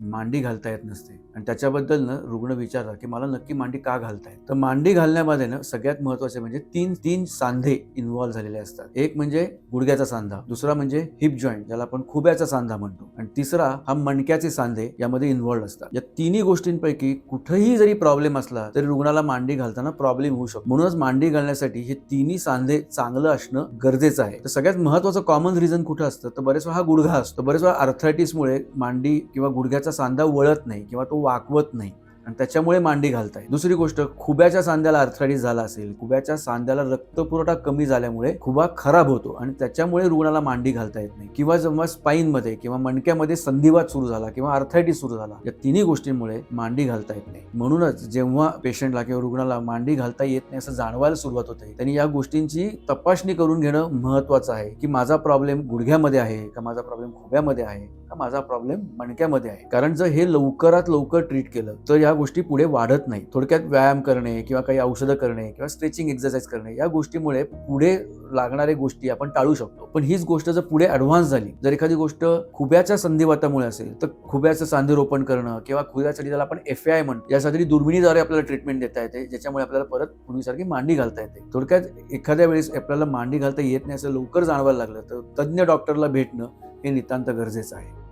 मांडी घालता येत नसते आणि त्याच्याबद्दल ना रुग्ण विचारतात की मला नक्की मांडी का घालताय. तर मांडी घालण्यामध्ये ना सगळ्यात महत्वाचे म्हणजे तीन सांधे इन्व्हॉल्व्ह झालेले असतात. एक म्हणजे गुडघ्याचा सांधा, दुसरा म्हणजे हिप जॉईंट ज्याला आपण खुब्याचा सांधा म्हणतो, आणि तिसरा हा मणक्याचे सांधे यामध्ये इन्व्हॉल्व्ह असतात. या तिन्ही गोष्टींपैकी कुठेही जरी प्रॉब्लेम असला तरी रुग्णाला मांडी घालताना प्रॉब्लेम होऊ शकतो. म्हणूनच मांडी घालण्यासाठी हे तिन्ही सांधे चांगलं असणं गरजेचं आहे. तर सगळ्यात महत्वाचं कॉमन रिझन कुठं असतं तर बरेच वेळा हा गुडघा असतो. बरेच वेळा आर्थरायटिसमुळे मांडी किंवा गुडघ्याचा सांधा वळत नाही किंवा तो वाकवत नाही आणि त्याच्यामुळे मांडी घालताय. दुसरी गोष्ट, खुब्याच्या सांध्याला आर्थरायटिस झाला असेल, खुब्याच्या सांध्याला रक्तपुरवठा कमी झाल्यामुळे खुबा खराब होतो आणि त्याच्यामुळे रुग्णाला मांडी घालता येत नाही. किंवा जेव्हा स्पाईन मध्ये किंवा मणक्यामध्ये संधिवात सुरू झाला किंवा आर्थरायटिस सुरू झाला, या तिन्ही गोष्टींमुळे मांडी घालता येत नाही. म्हणूनच जेव्हा पेशंटला किंवा रुग्णाला मांडी घालता येत नाही असं जाणवायला सुरुवात होते, त्यांनी या गोष्टींची तपासणी करून घेणं महत्वाचं आहे की माझा प्रॉब्लेम गुडघ्यामध्ये आहे का, माझा प्रॉब्लेम खुब्यामध्ये आहे का, माझा प्रॉब्लेम मणक्यामध्ये आहे. कारण जर हे लवकरात लवकर ट्रीट केलं तर या गोष्टी पुढे वाढत नाही. थोडक्यात व्यायाम करणे किंवा काही औषधं करणे किंवा स्ट्रेचिंग एक्सरसाइज करणे या गोष्टीमुळे पुढे लागणाऱ्या गोष्टी आपण टाळू शकतो. पण हीच गोष्ट जर पुढे ऍडव्हान्स झाली, जर एखादी गोष्ट खुब्याच्या संधिवातामुळे असेल तर खुब्याचं सांधेरोपण करणं किंवा खुब्यासाठी ज्याला आपण FAI म्हणतो यासाठी दुर्बिणीद्वारे आपल्याला ट्रीटमेंट देता येते, ज्याच्यामुळे आपल्याला परत पूर्वीसारखी मांडी घालता येते. थोडक्यात एखाद्या वेळेस आपल्याला मांडी घालता येत नाही असं लवकर जाणवायला लागलं तर तज्ञ डॉक्टरला भेटणं हे नितांत गरजेचं आहे.